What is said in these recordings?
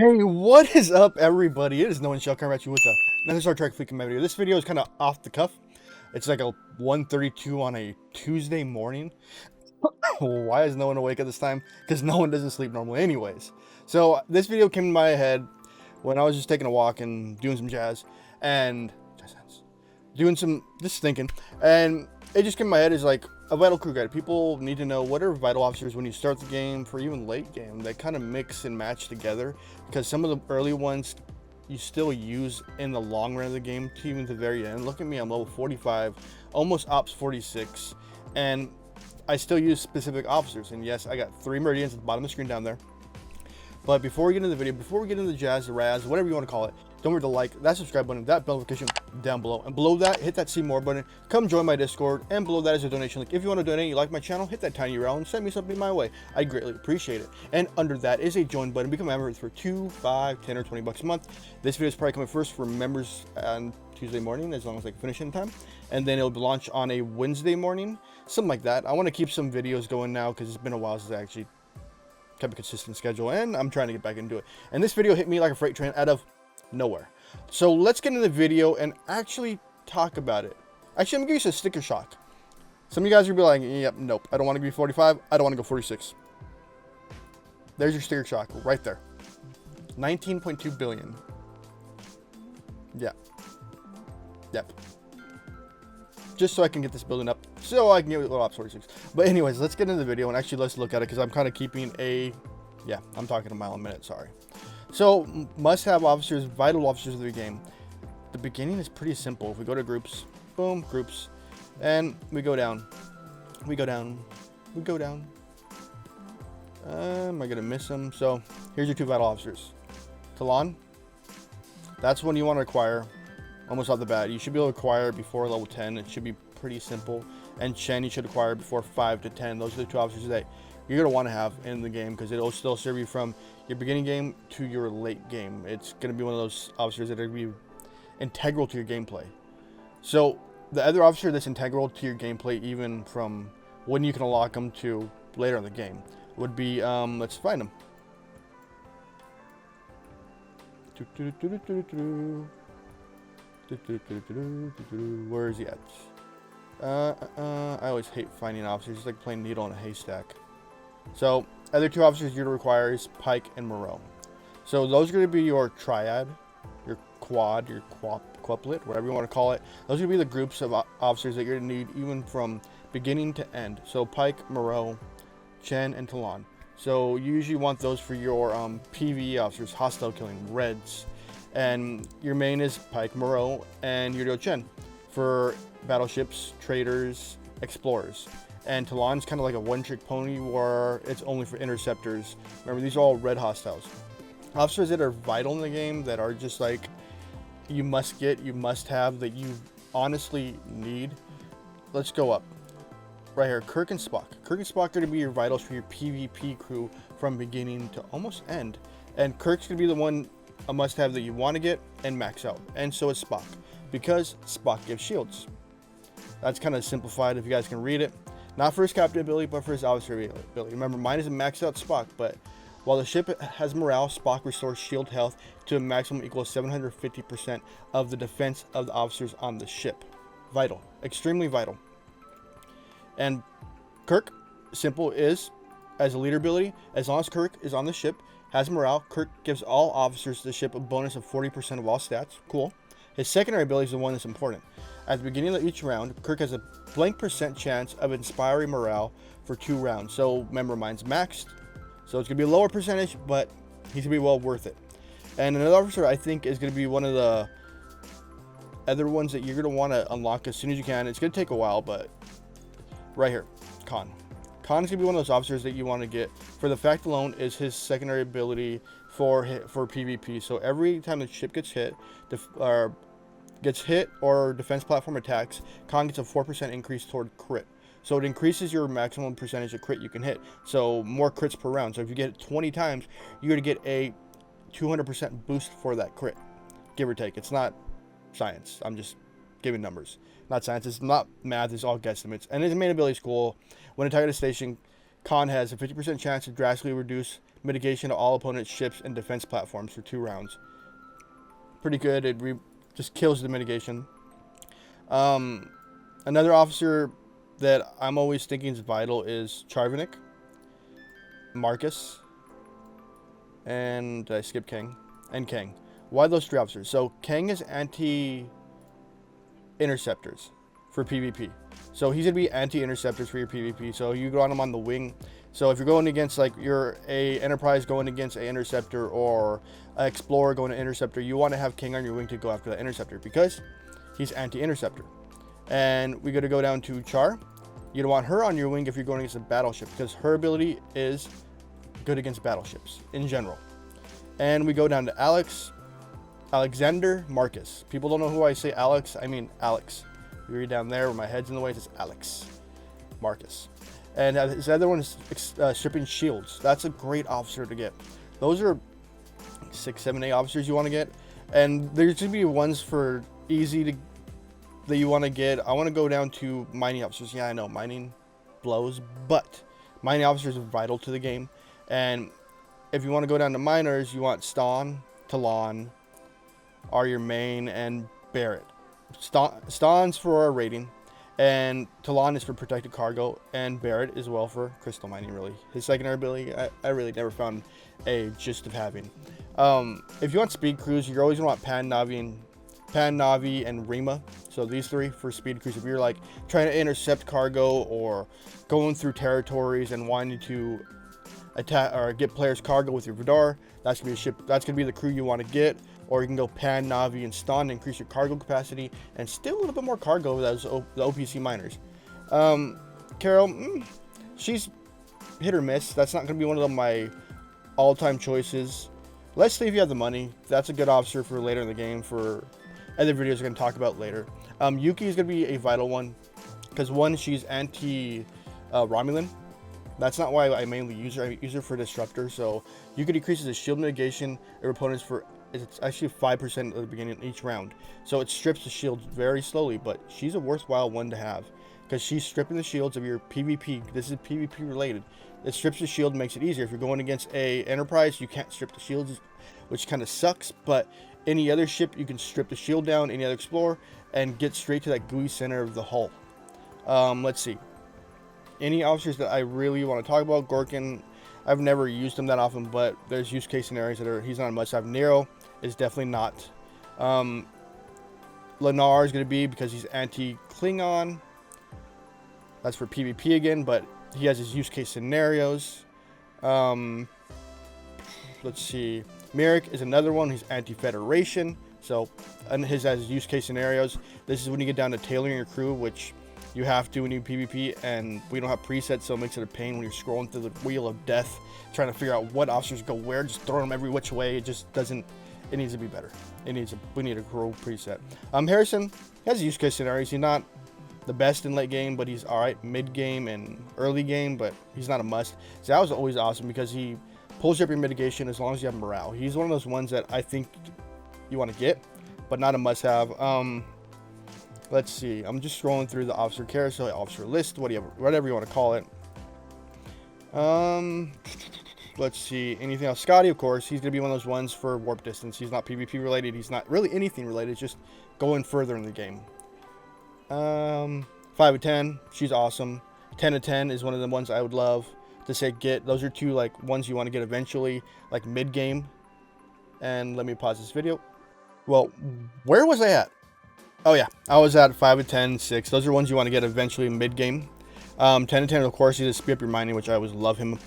Hey, what is up, everybody? It is nowonshall coming at you with another Star Trek Fleet video. This video is kind of off the cuff. It's like a 1:32 on a Tuesday morning. Why is no one awake at this time? Because no one doesn't sleep normally anyways. So this video came in my head when I was just taking a walk and doing some jazz and doing some just thinking, and it just came in my head is like a vital crew guide. People need to know what are vital officers when you start the game for even late game. They kind of mix and match together because some of the early ones you still use in the long run of the game to even the very end. Look at me, I'm level 45, almost ops 46, and I still use specific officers. And yes, I got 3 meridians at the bottom of the screen down there. But before we get into the video, before we get into the jazz, the razz, whatever you want to call it, don't forget to like that subscribe button, that bell notification down below, and below that hit that see more button. Come join my Discord, and below that is a donation link. If you want to donate, you like my channel, hit that tiny arrow and send me something my way. I greatly appreciate it. And under that is a join button. Become a member for 2, 5, 10, or 20 bucks a month. This video is probably coming first for members on Tuesday morning, as long as I can finish in time, and then it'll launch on a Wednesday morning, something like that. I want to keep some videos going now because it's been a while since I actually kept a consistent schedule, and I'm trying to get back into it. And this video hit me like a freight train out of nowhere. So let's get into the video and actually talk about it. Actually, I'm gonna give you a sticker shock. Some of you guys will be like, yep, nope, I don't want to be 45, I don't want to go 46. There's your sticker shock right there. 19.2 billion. Yeah. Yep. Just so I can get this building up, so I can get a little ops 46. But anyways, let's get into the video and actually let's look at it, because I'm kind of keeping a, yeah, I'm talking a mile a minute, sorry. So must-have officers, vital officers of the game. The beginning is pretty simple. If we go to groups, boom, groups, and we go down, we go down, we go down. Am I gonna miss them? So here's your 2 vital officers. Talon, that's one you want to acquire almost off the bat. You should be able to acquire before level 10. It should be pretty simple. And Chen you should acquire before 5 to 10. Those are the 2 officers that you're going to want to have in the game, because it'll still serve you from your beginning game to your late game. It's going to be one of those officers that are going to be integral to your gameplay. So the other officer that's integral to your gameplay, even from when you can unlock them to later in the game, would be, let's find them. Where is he at? I always hate finding officers. It's like playing needle in a haystack. So, other 2 officers you're going to require is Pike and Moreau. So, those are going to be your triad, your quad, your quuplet, whatever you want to call it. Those are going to be the groups of officers that you're going to need even from beginning to end. So, Pike, Moreau, Chen, and Talon. So, you usually want those for your PvE officers, hostile killing, reds. And your main is Pike, Moreau, and your Chen for battleships, traders, explorers. And Talon's kind of like a one-trick pony where it's only for interceptors. Remember, these are all red hostiles. Officers that are vital in the game, that are just like you must get, you must have, that you honestly need. Let's go up. Right here, Kirk and Spock. Kirk and Spock are going to be your vitals for your PvP crew from beginning to almost end. And Kirk's going to be the one, a must-have that you want to get and max out. And so is Spock, because Spock gives shields. That's kind of simplified if you guys can read it. Not for his captain ability, but for his officer ability. Remember, mine is a maxed out Spock, but while the ship has morale, Spock restores shield health to a maximum equal 750% of the defense of the officers on the ship. Vital. Extremely vital. And Kirk, simple, is as a leader ability, as long as Kirk is on the ship, has morale, Kirk gives all officers to the ship a bonus of 40% of all stats. Cool. His secondary ability is the one that's important. At the beginning of each round, Kirk has a blank % chance of inspiring morale for 2 rounds. So remember, mine's maxed, so it's going to be a lower percentage, but he's going to be well worth it. And another officer I think is going to be one of the other ones that you're going to want to unlock as soon as you can. It's going to take a while, but right here, Khan. Khan is going to be one of those officers that you want to get for the fact alone is his secondary ability for PvP. So every time the ship gets hit, or defense platform attacks, Khan gets a 4% increase toward crit. So it increases your maximum percentage of crit you can hit. So more crits per round. So if you get it 20 times, you're going to get a 200% boost for that crit, give or take. It's not science. I'm just giving numbers. Not science. It's not math. It's all guesstimates. And his main ability is cool. When attacked at a station, Con has a 50% chance to drastically reduce mitigation to all opponents' ships and defense platforms for 2 rounds. Pretty good. It just kills the mitigation. Another officer that I'm always thinking is vital is Charvanik, Marcus, and I skipped Kang, and Kang. Why those 3 officers? So Kang is anti-interceptors for PvP. So he's going to be anti-interceptors for your PvP. So you go on him on the wing. So if you're going against, like, you're a Enterprise going against a Interceptor or an Explorer going to Interceptor, you want to have King on your wing to go after that Interceptor because he's anti-Interceptor. And we got to go down to Char. You don't want her on your wing if you're going against a battleship because her ability is good against battleships in general. And we go down to Alexander Marcus. People don't know who I say Alex. I mean Alex. You read down there where my head's in the way, it says Alex Marcus. And his other one is stripping shields. That's a great officer to get. Those are 6, 7, 8 officers you want to get. And there's going to be ones for easy that you want to get. I want to go down to mining officers. Yeah, I know mining blows, but mining officers are vital to the game. And if you want to go down to miners, you want Ston, Talon are your main, and Barrett. Ston's for our rating, and Talon is for protected cargo, and Barrett is well for crystal mining. Really, his secondary ability I really never found a gist of having. If you want speed crews, you're always gonna want Pan, Navi, and Rima. So these 3 for speed crews. If you're like trying to intercept cargo or going through territories and wanting to attack or get players' cargo with your radar, that's gonna be a ship. That's gonna be the crew you want to get. Or you can go Pan, Navi, and Ston to increase your cargo capacity and still a little bit more cargo with those the OPC miners. Carol, she's hit or miss. That's not going to be one of my all-time choices. Let's see if you have the money. That's a good officer for later in the game for other videos we're going to talk about later. Yuki is going to be a vital one because, one, she's anti-Romulan. That's not why I mainly use her. I use her for Disruptor. So you can decrease the shield mitigation of opponents for... It's actually 5% at the beginning of each round. So it strips the shields very slowly, but she's a worthwhile one to have. Because she's stripping the shields of your PvP. This is PvP related. It strips the shield, makes it easier. If you're going against a Enterprise, you can't strip the shields, which kind of sucks. But any other ship, you can strip the shield down, any other Explorer, and get straight to that gooey center of the hull. Let's see. Any officers that I really want to talk about, Gorkin, I've never used him that often, but there's use case scenarios that are, he's not a must-have. Nero is definitely not. Lennar is going to be because he's anti-Klingon. That's for PvP again, but he has his use case scenarios. Let's see. Merrick is another one. He's anti-Federation. So, and his has use case scenarios. This is when you get down to tailoring your crew, which you have to when you PvP, and we don't have presets, so it makes it a pain when you're scrolling through the wheel of death, trying to figure out what officers go where, just throw them every which way. It just doesn't, it needs to be better. We need a crew preset. Harrison has use case scenarios. He's not the best in late game, but he's alright mid game and early game, but he's not a must. So that was always awesome because he pulls up your mitigation as long as you have morale. He's one of those ones that I think you want to get, but not a must have. Let's see. I'm just scrolling through the officer carousel, officer list, whatever you want to call it. Let's see. Anything else? Scotty, of course. He's going to be one of those ones for warp distance. He's not PvP related. He's not really anything related. It's just going further in the game. 5 of 10. She's awesome. 10 of 10 is one of the ones I would love to say get. Those are 2 like ones you want to get eventually, like mid game. And let me pause this video. Well, where was I at? Oh yeah, I was at 5 of 10, 6. Those are ones you want to get eventually mid game. 10 of 10, of course, you just speed up your mining, which I always love him.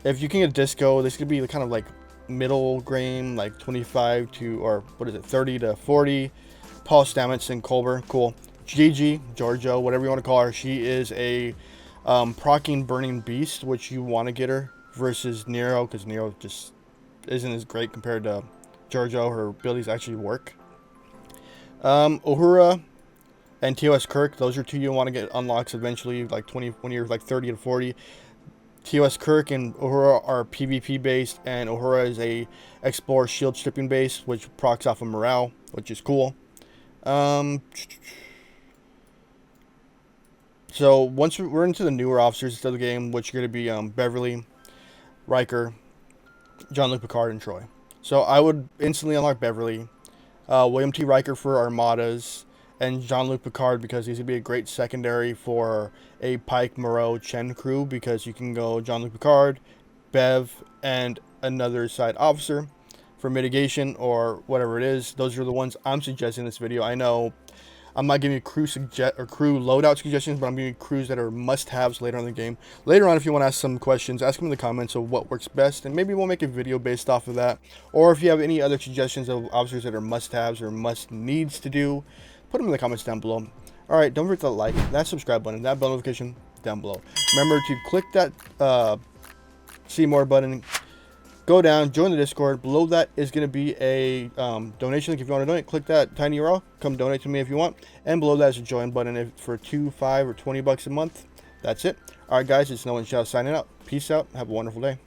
If you can get Disco, this could be kind of like middle game, like 25 to, or what is it, 30 to 40. Paul Stamets and Culber, cool. Gigi, Giorgio, whatever you want to call her, she is a proccing burning beast, which you want to get her versus Nero, because Nero just isn't as great compared to Giorgio. Her abilities actually work. Uhura and TOS Kirk, those are 2 you want to get unlocks eventually, like 20 when you're like 30 to 40. TOS Kirk and Uhura are PvP based, and Uhura is a Explorer shield stripping base, which procs off of morale, which is cool. So once we're into the newer officers of the game, which are going to be Beverly, Riker, Jean-Luc Picard, and Troy. So I would instantly unlock Beverly, William T. Riker for Armadas, and Jean-Luc Picard because he's going to be a great secondary for a Pike, Moreau, Chen crew because you can go Jean-Luc Picard, Bev, and another side officer for mitigation or whatever it is. Those are the ones I'm suggesting in this video. I know I'm not giving you crew loadout suggestions, but I'm giving you crews that are must-haves later on in the game. Later on, if you want to ask some questions, ask them in the comments of what works best, and maybe we'll make a video based off of that. Or if you have any other suggestions of officers that are must-haves or must-needs to do, put them in the comments down below. Alright, don't forget to like that subscribe button, that bell notification down below. Remember to click that see more button. Go down, join the Discord. Below that is going to be a donation link. If you want to donate, click that tiny URL. Come donate to me if you want. And below that is a join button for $2, $5, or $20 a month. That's it. All right, guys, it's No One Shall signing out. Peace out. Have a wonderful day.